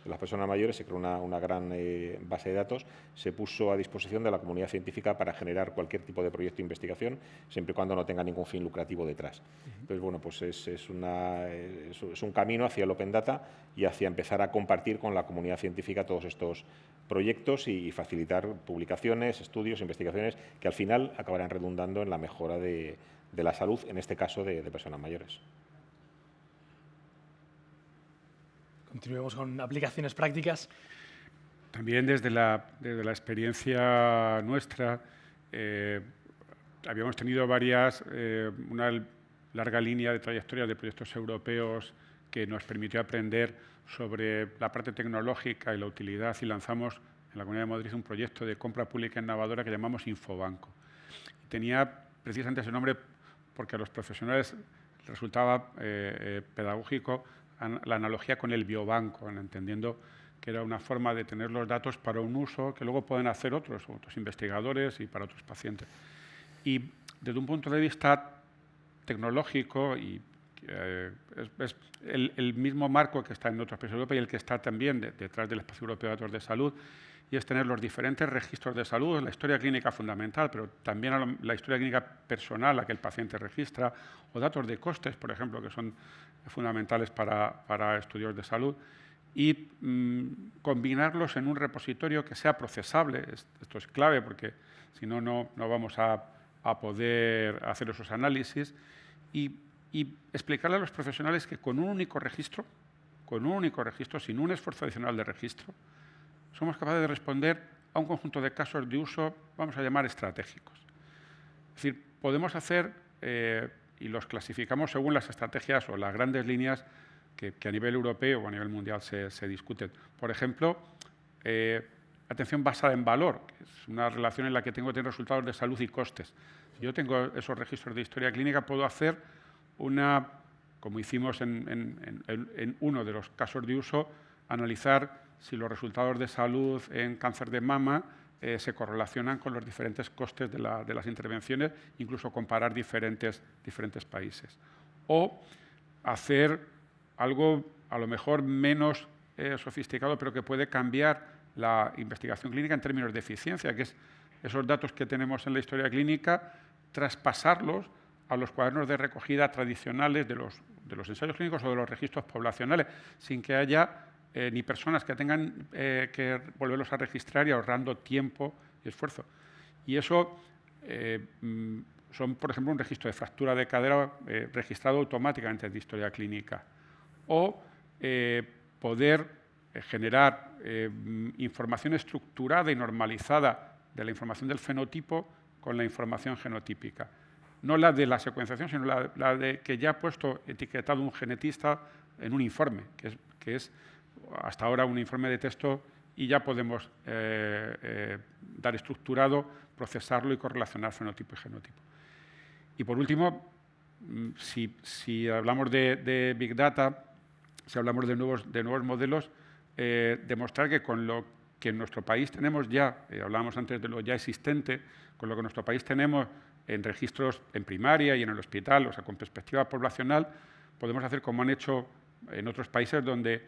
E: de las personas mayores. Se creó una gran base de datos, se puso a disposición de la comunidad científica para generar cualquier tipo de proyecto de investigación, siempre y cuando no tenga ningún fin lucrativo detrás. Entonces, bueno, pues es un camino hacia el Open Data y hacia empezar a compartir con la comunidad científica todos estos proyectos y facilitar publicaciones, estudios, investigaciones que al final acabarán redundando en la mejora de la salud, en este caso de personas mayores.
C: Continuemos con aplicaciones prácticas.
D: También desde la experiencia nuestra, habíamos tenido una larga línea de trayectoria de proyectos europeos que nos permitió aprender sobre la parte tecnológica y la utilidad, y lanzamos en la Comunidad de Madrid un proyecto de compra pública innovadora que llamamos Infobanco. Tenía precisamente ese nombre porque a los profesionales les resultaba pedagógico la analogía con el biobanco, entendiendo que era una forma de tener los datos para un uso que luego pueden hacer otros investigadores y para otros pacientes. Y desde un punto de vista tecnológico, y es el mismo marco que está en otros países europeos y el que está también detrás del Espacio Europeo de Datos de Salud, y es tener los diferentes registros de salud, la historia clínica fundamental, pero también la historia clínica personal, la que el paciente registra, o datos de costes, por ejemplo, que son fundamentales para estudios de salud, y combinarlos en un repositorio que sea procesable. Esto es clave porque si no, no vamos a poder hacer esos análisis, y explicarle a los profesionales que con un único registro, sin un esfuerzo adicional de registro, somos capaces de responder a un conjunto de casos de uso, vamos a llamar estratégicos. Es decir, podemos hacer, y los clasificamos según las estrategias o las grandes líneas que a nivel europeo o a nivel mundial se discuten. Por ejemplo, atención basada en valor, que es una relación en la que tengo que tener resultados de salud y costes. Si yo tengo esos registros de historia clínica, puedo hacer como hicimos en uno de los casos de uso, analizar si los resultados de salud en cáncer de mama se correlacionan con los diferentes costes de las intervenciones, incluso comparar diferentes países. O hacer algo a lo mejor menos sofisticado, pero que puede cambiar la investigación clínica en términos de eficiencia, que es esos datos que tenemos en la historia clínica, traspasarlos a los cuadernos de recogida tradicionales de los ensayos clínicos o de los registros poblacionales, sin que haya ni personas que tengan que volverlos a registrar, y ahorrando tiempo y esfuerzo. Y eso son, por ejemplo, un registro de fractura de cadera registrado automáticamente de historia clínica. O poder generar información estructurada y normalizada de la información del fenotipo con la información genotípica. No la de la secuenciación, sino la de que ya ha puesto etiquetado un genetista en un informe, que es hasta ahora un informe de texto, y ya podemos dar estructurado, procesarlo y correlacionar fenotipo y genotipo. Y por último, si hablamos de Big Data, si hablamos de nuevos modelos, demostrar que con lo que en nuestro país tenemos ya, hablábamos antes de lo ya existente, con lo que en nuestro país tenemos en registros en primaria y en el hospital, o sea, con perspectiva poblacional, podemos hacer como han hecho en otros países donde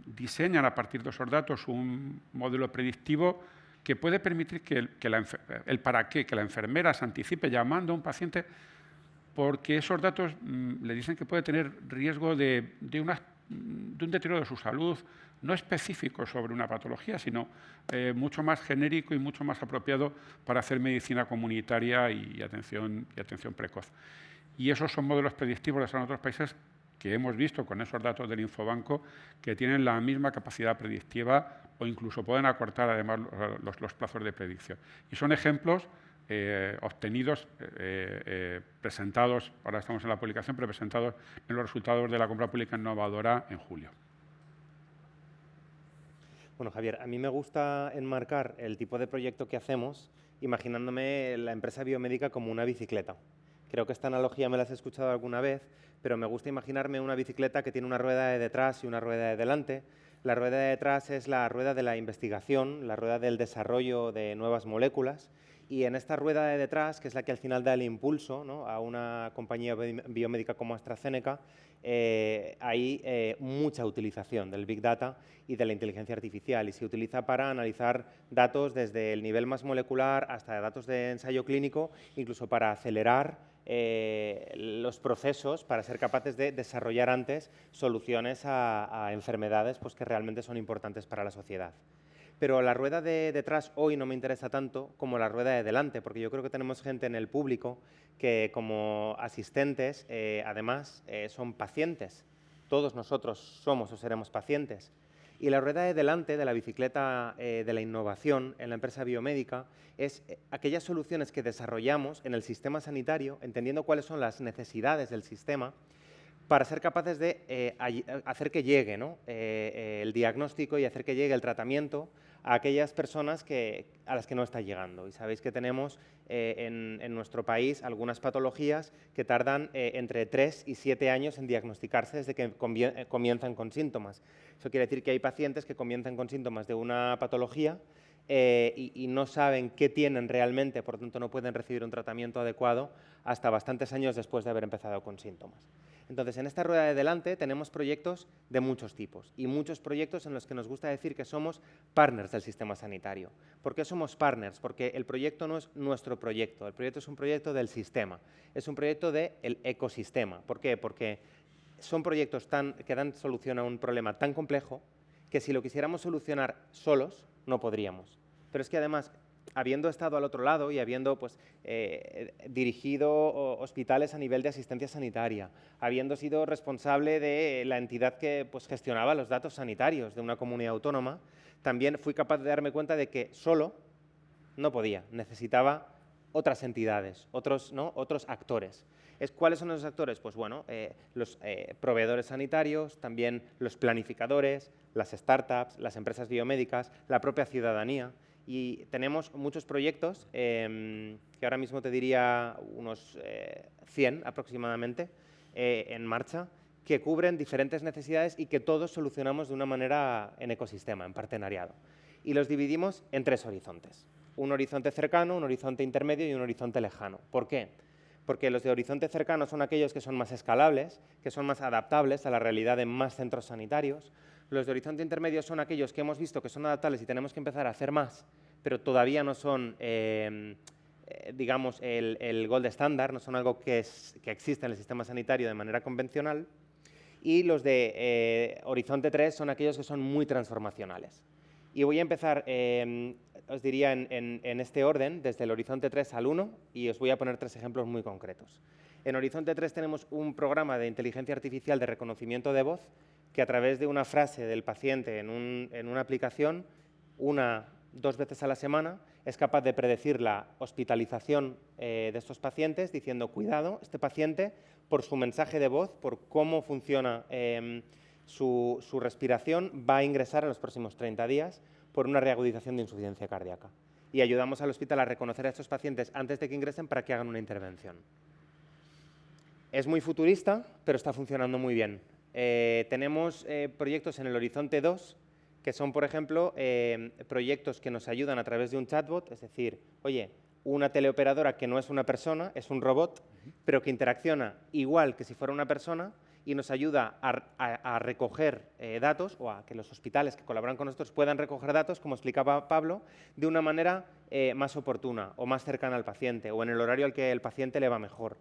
D: diseñan a partir de esos datos un modelo predictivo que puede permitir que la enfermera se anticipe llamando a un paciente, porque esos datos le dicen que puede tener riesgo de un deterioro de su salud no específico sobre una patología, sino mucho más genérico y mucho más apropiado para hacer medicina comunitaria y atención precoz. Y esos son modelos predictivos de otros países que hemos visto con esos datos del Infobanco que tienen la misma capacidad predictiva o incluso pueden acortar además los plazos de predicción. Y son ejemplos obtenidos, presentados, ahora estamos en la publicación, pero presentados en los resultados de la compra pública innovadora en julio.
F: Bueno, Javier, a mí me gusta enmarcar el tipo de proyecto que hacemos imaginándome la empresa biomédica como una bicicleta. Creo que esta analogía me la has escuchado alguna vez, pero me gusta imaginarme una bicicleta que tiene una rueda de detrás y una rueda de delante. La rueda de detrás es la rueda de la investigación, la rueda del desarrollo de nuevas moléculas. Y en esta rueda de detrás, que es la que al final da el impulso, ¿no?, a una compañía biomédica como AstraZeneca, hay mucha utilización del Big Data y de la inteligencia artificial. Y se utiliza para analizar datos desde el nivel más molecular hasta datos de ensayo clínico, incluso para acelerar los procesos, para ser capaces de desarrollar antes soluciones a enfermedades pues, que realmente son importantes para la sociedad. Pero la rueda de detrás hoy no me interesa tanto como la rueda de delante, porque yo creo que tenemos gente en el público que como asistentes, además, son pacientes. Todos nosotros somos o seremos pacientes. Y la rueda de delante de la bicicleta de la innovación en la empresa biomédica es aquellas soluciones que desarrollamos en el sistema sanitario, entendiendo cuáles son las necesidades del sistema, para ser capaces de hacer que llegue, ¿no?, el diagnóstico y hacer que llegue el tratamiento a aquellas personas a las que no está llegando. Y sabéis que tenemos en nuestro país algunas patologías que tardan entre 3 y 7 años en diagnosticarse desde que comienzan con síntomas. Eso quiere decir que hay pacientes que comienzan con síntomas de una patología y no saben qué tienen realmente, por lo tanto no pueden recibir un tratamiento adecuado hasta bastantes años después de haber empezado con síntomas. Entonces, en esta rueda de delante tenemos proyectos de muchos tipos y muchos proyectos en los que nos gusta decir que somos partners del sistema sanitario. ¿Por qué somos partners? Porque el proyecto no es nuestro proyecto, el proyecto es un proyecto del sistema, es un proyecto del ecosistema. ¿Por qué? Porque son proyectos que dan solución a un problema tan complejo que si lo quisiéramos solucionar solos, no podríamos. Pero es que además, habiendo estado al otro lado y habiendo pues, dirigido hospitales a nivel de asistencia sanitaria, habiendo sido responsable de la entidad que pues, gestionaba los datos sanitarios de una comunidad autónoma, también fui capaz de darme cuenta de que solo no podía, necesitaba otras entidades, otros actores. ¿Cuáles son esos actores? Pues bueno, los proveedores sanitarios, también los planificadores, las startups, las empresas biomédicas, la propia ciudadanía. Y tenemos muchos proyectos, que ahora mismo te diría unos 100 aproximadamente, en marcha, que cubren diferentes necesidades y que todos solucionamos de una manera en ecosistema, en partenariado. Y los dividimos en 3 horizontes. Un horizonte cercano, un horizonte intermedio y un horizonte lejano. ¿Por qué? Porque los de horizonte cercano son aquellos que son más escalables, que son más adaptables a la realidad de más centros sanitarios. Los de horizonte intermedio son aquellos que hemos visto que son adaptables y tenemos que empezar a hacer más, pero todavía no son, digamos, el gold estándar, no son algo que existe en el sistema sanitario de manera convencional. Y los de horizonte 3 son aquellos que son muy transformacionales. Y voy a empezar, os diría, en este orden, desde el horizonte 3 al 1, y os voy a poner 3 ejemplos muy concretos. En horizonte 3 tenemos un programa de inteligencia artificial de reconocimiento de voz que a través de una frase del paciente en una aplicación, 2 veces a la semana, es capaz de predecir la hospitalización de estos pacientes, diciendo, cuidado, este paciente, por su mensaje de voz, por cómo funciona su respiración, va a ingresar en los próximos 30 días por una reagudización de insuficiencia cardíaca. Y ayudamos al hospital a reconocer a estos pacientes antes de que ingresen para que hagan una intervención. Es muy futurista, pero está funcionando muy bien. Tenemos proyectos en el horizonte 2, que son, por ejemplo, proyectos que nos ayudan a través de un chatbot, es decir, oye, una teleoperadora que no es una persona, es un robot, pero que interacciona igual que si fuera una persona y nos ayuda a recoger datos, o a que los hospitales que colaboran con nosotros puedan recoger datos, como explicaba Pablo, de una manera más oportuna o más cercana al paciente, o en el horario al que el paciente le va mejor.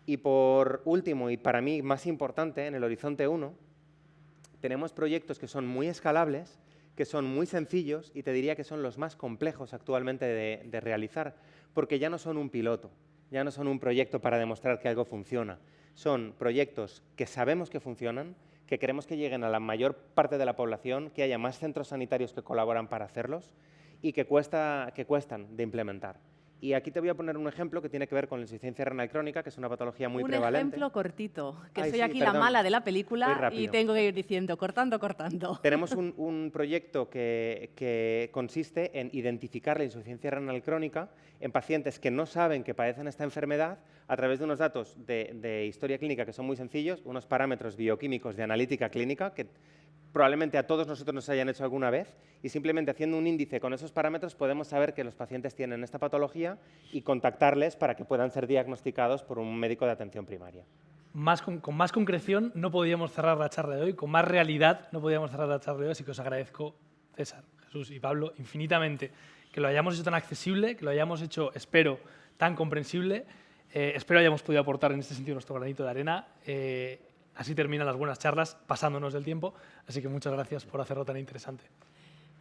F: Y por último, y para mí más importante, en el horizonte 1, Tenemos proyectos que son muy escalables, que son muy sencillos y te diría que son los más complejos actualmente de realizar, porque ya no son un piloto, ya no son un proyecto para demostrar que algo funciona. Son proyectos que sabemos que funcionan, que queremos que lleguen a la mayor parte de la población, que haya más centros sanitarios que colaboran para hacerlos y que cuestan de implementar. Y aquí te voy a poner un ejemplo que tiene que ver con la insuficiencia renal crónica, que es una patología muy prevalente.
B: Un ejemplo cortito, que
F: Ay,
B: soy
F: sí,
B: aquí
F: perdón.
B: la mala de la
F: Voy
B: película
F: rápido.
B: y tengo que ir diciendo, cortando.
F: Tenemos un proyecto que consiste en identificar la insuficiencia renal crónica en pacientes que no saben que padecen esta enfermedad a través de unos datos de historia clínica que son muy sencillos, unos parámetros bioquímicos de analítica clínica que probablemente a todos nosotros nos hayan hecho alguna vez, y simplemente haciendo un índice con esos parámetros podemos saber que los pacientes tienen esta patología y contactarles para que puedan ser diagnosticados por un médico de atención primaria.
C: Con más concreción no podíamos cerrar la charla de hoy, con más realidad no podíamos cerrar la charla de hoy, así que os agradezco, César, Jesús y Pablo, infinitamente que lo hayamos hecho tan accesible, que lo hayamos hecho, espero, tan comprensible. Espero hayamos podido aportar en este sentido nuestro granito de arena. Así terminan las buenas charlas, pasándonos del tiempo. Así que muchas gracias por hacerlo tan interesante.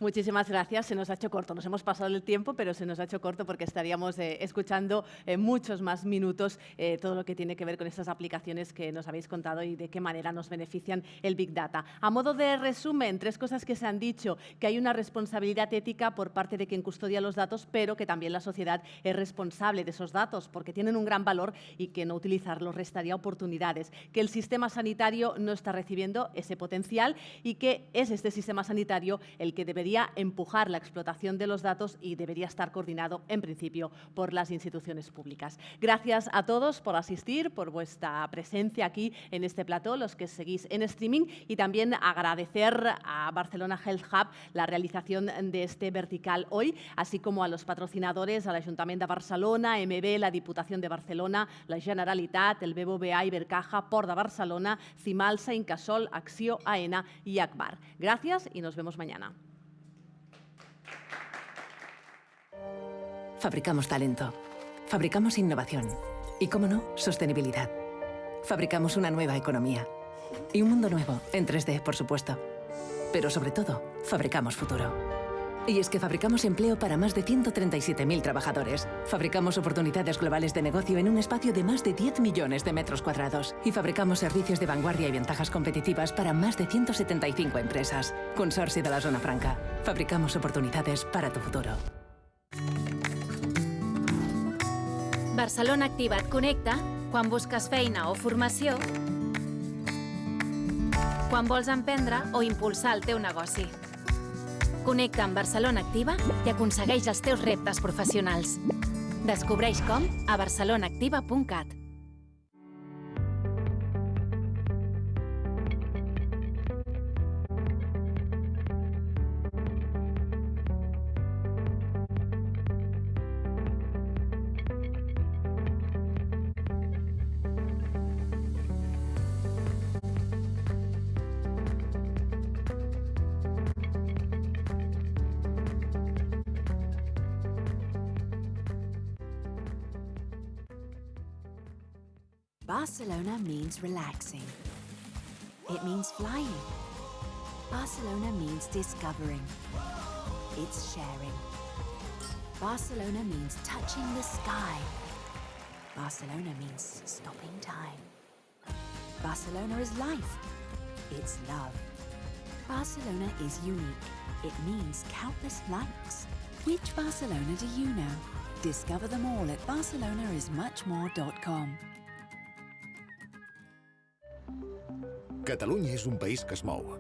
B: Muchísimas gracias. Se nos ha hecho corto. Nos hemos pasado el tiempo, pero se nos ha hecho corto porque estaríamos escuchando muchos más minutos todo lo que tiene que ver con estas aplicaciones que nos habéis contado y de qué manera nos benefician el Big Data. A modo de resumen, 3 cosas que se han dicho: que hay una responsabilidad ética por parte de quien custodia los datos, pero que también la sociedad es responsable de esos datos porque tienen un gran valor y que no utilizarlos restaría oportunidades. Que el sistema sanitario no está recibiendo ese potencial y que es este sistema sanitario el que debería empujar la explotación de los datos y debería estar coordinado, en principio, por las instituciones públicas. Gracias a todos por asistir, por vuestra presencia aquí en este plató, los que seguís en streaming, y también agradecer a Barcelona Health Hub la realización de este vertical hoy, así como a los patrocinadores, al Ayuntamiento de Barcelona, MB, la Diputación de Barcelona, la Generalitat, el BBVA, Ibercaja, Port de Barcelona, Cimalsa, Incasol, Acció, AENA y Akbar. Gracias y nos vemos mañana.
G: Fabricamos talento, fabricamos innovación y, cómo no, sostenibilidad. Fabricamos una nueva economía y un mundo nuevo, en 3D, por supuesto. Pero sobre todo, fabricamos futuro. Y es que fabricamos empleo para más de 137.000 trabajadores. Fabricamos oportunidades globales de negocio en un espacio de más de 10 millones de metros cuadrados. Y fabricamos servicios de vanguardia y ventajas competitivas para más de 175 empresas. Consorci de la Zona Franca. Fabricamos oportunidades para tu futuro.
H: Barcelona Activa et connecta quan busques feina o formació, quan vols emprendre o impulsar el teu negoci. Connecta amb Barcelona Activa i aconsegueix els teus reptes professionals. Descobreix com a barcelonaactiva.cat.
I: Barcelona means relaxing. It means flying. Barcelona means discovering. It's sharing. Barcelona means touching the sky. Barcelona means stopping time. Barcelona is life. It's love. Barcelona is unique. It means countless likes. Which Barcelona do you know? Discover them all at barcelonaismuchmore.com.
J: Catalunya és un país que es mou.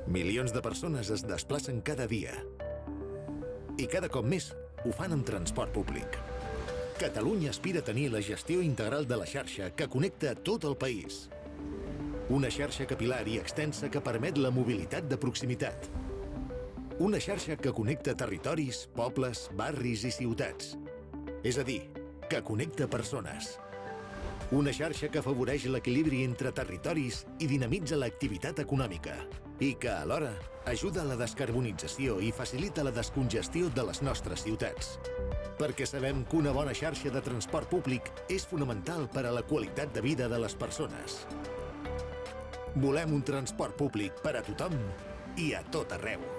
J: Milions de persones es desplacen cada dia. I cada cop més ho fan amb transport públic. Catalunya aspira a tenir la gestió integral de la xarxa que connecta tot el país. Una xarxa capil·lar i extensa que permet la mobilitat de proximitat. Una xarxa que connecta territoris, pobles, barris i ciutats. És a dir, que connecta persones. Una xarxa que afavoreix l'equilibri entre territoris i dinamitza l'activitat econòmica i que, alhora, ajuda a la descarbonització i facilita la descongestió de les nostres ciutats. Perquè sabem que una bona xarxa de transport públic és fonamental per a la qualitat de vida de les persones. Volem un transport públic per a tothom i a tot arreu.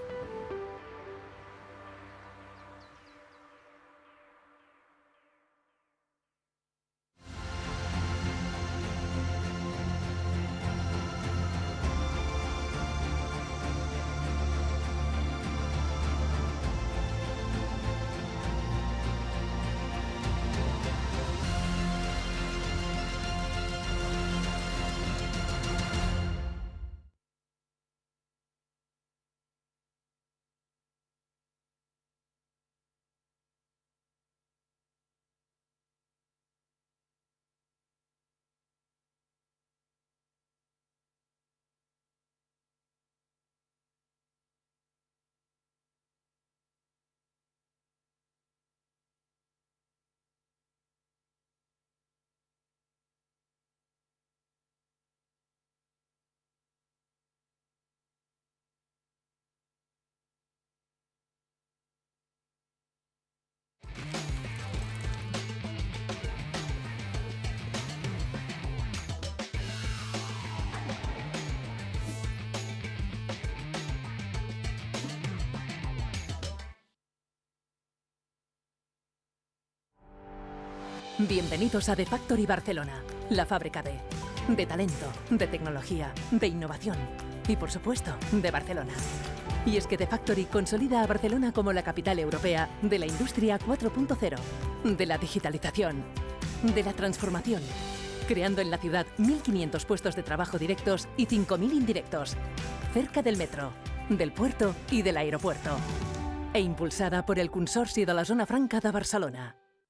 G: Bienvenidos a The Factory Barcelona, la fábrica de talento, de tecnología, de innovación y, por supuesto, de Barcelona. Y es que The Factory consolida a Barcelona como la capital europea de la industria 4.0, de la digitalización, de la transformación, creando en la ciudad 1.500 puestos de trabajo directos y 5.000 indirectos, cerca del metro, del puerto y del aeropuerto, e impulsada por el Consorci de la Zona Franca de Barcelona.